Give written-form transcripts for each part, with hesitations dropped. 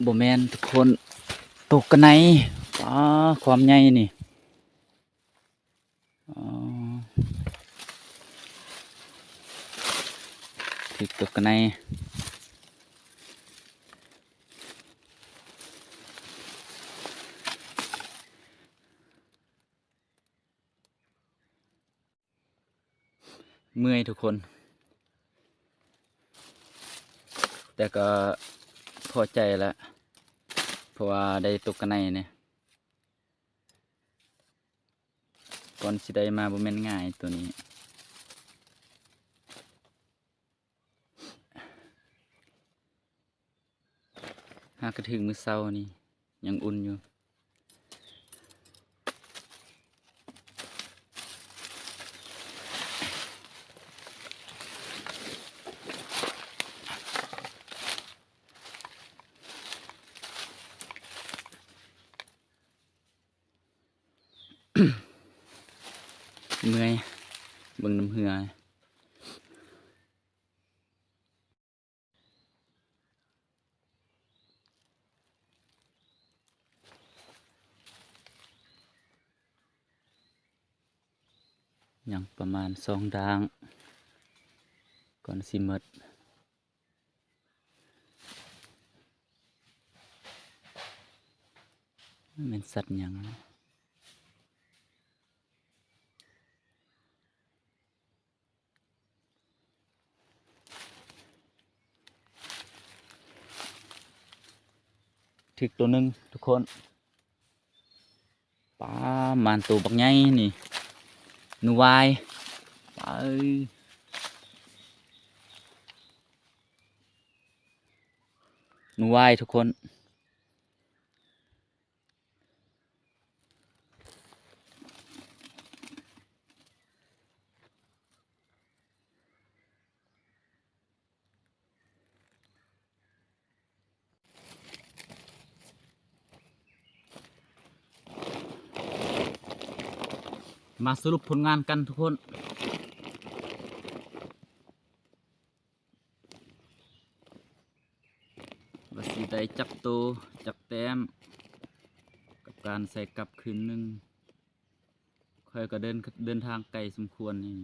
บ่แมนทุกคนตกกันไหนความใหญ่นี่อ๋อถึกตกกันไหนเมื่อยทุกคน แต่ก็พอใจแล้วเพราะว่าได้ตกกันในเนี่ยก่อนสิได้มาบ่แม่นง่ายตัวนี้หากระถึงมื้อเช้านี่ยังอุ่นอยู่ เมื่อยเบิ่งน้ำเหือยังประมาณ2ด่างก่อนสิหมดมันเป็นสัตว์หยังนะถึกตัวหนึงทุกคนปลามานตัวบักใหญ่นี่หนูวายไปหนูวายทุกคนมาสรุปผลงานกันทุกคนว่าสิได้จักตัวจักแต้มกับการใส่กลับคืนหนึงค่อยก็เดินทางไกลสมควรนี่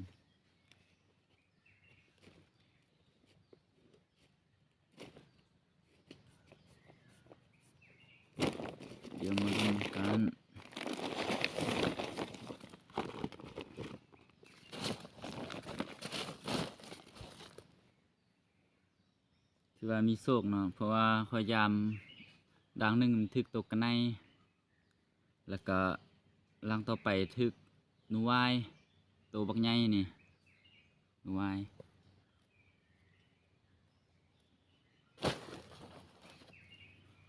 เดี๋ยวมาดูกันถือว่ามีโชคเนาะเพราะว่าค่อยยามดังหนึงมันถึกตกกันในแล้วก็ลังต่อไปถึกหนูวายตัวบักใหญ่นี่หนูวาย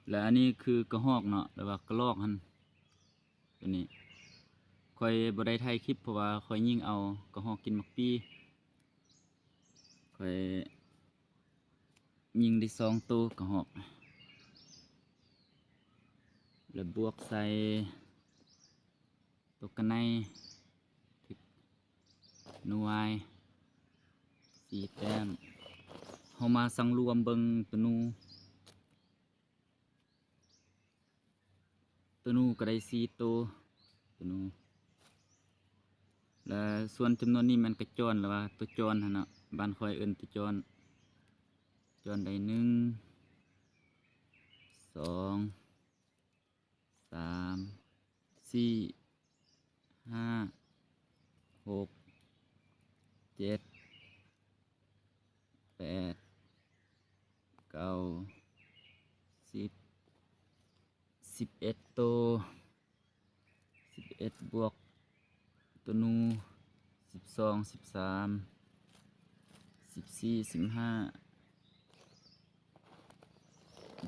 และอันนี้คือกระหอกเนาะหรือว่ากระลอกหันตัวนี้ค่อยบ่ได้ถ่ายคลิปเพราะว่าค่อยยิงเอากระหอกกินมักปี้ค่อยยิงได้2ตัวกระหอกแล้วบวกใส่ตกกันในถึกหนูวาย4 แต้มเฮามาสังรวมเบิ่งตัวนูก็ได้4ตัวตัวนูและส่วนจำนวนนี้มันกระจรหรือว่าตัวจรหั่นเนาะบ้านคอยเอิ้นตัวจรได้1 2 3 4 5 6 7 8 9 10 11ตัว11บวกตัวนู12 13 14 15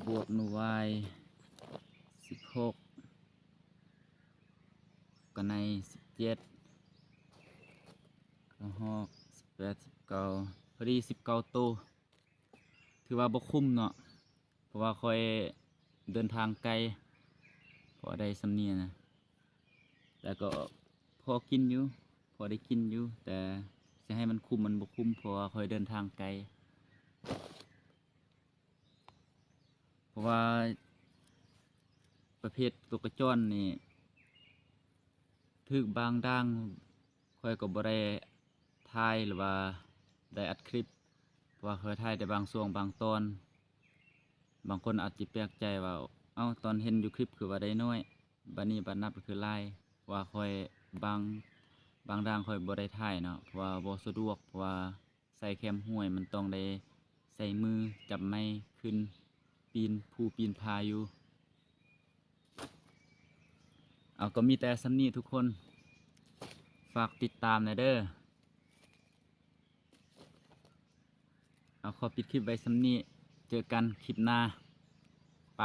บวกหนูวาย16กันใน17กระหอก18 19พอดี19ตัวถือว่าบ่คุ้มเนาะเพราะว่าค่อยเดินทางไกลพอได้สำเนียนะแต่ก็พอกินอยู่พอได้กินอยู่แต่จะให้มันคุ้มมันบ่คุ้มเพราะว่าค่อยเดินทางไกลเพราะว่า ประเภทตัวกระจ้อนนี่ถึกบางด่างค่อยก็บ่ได้ถ่ายหรือว่าได้อัดคลิปเพราะว่าเคยถ่ายแต่บางช่วงบางตอนบางคนอาจจะแปลกใจว่าเอ้าตอนเห็นอยู่คลิปคือว่าได้น้อยบัดนี้บัดนับก็คือหลายว่าค่อยบางด่างค่อยบ่ได้ถ่ายเนาะเพราะว่าบ่สะดวกเพราะว่าใส่แคมห้วยมันต้องได้ใส่มือจับไม้ขึ้นปีนภูปีนผาอยู่เอาก็มีแต่ส่ำนี้ทุกคนฝากติดตามหน่อยเด้อเอาขอปิดคลิปไว้ส่ำนี้เจอกันคลิปหน้าไป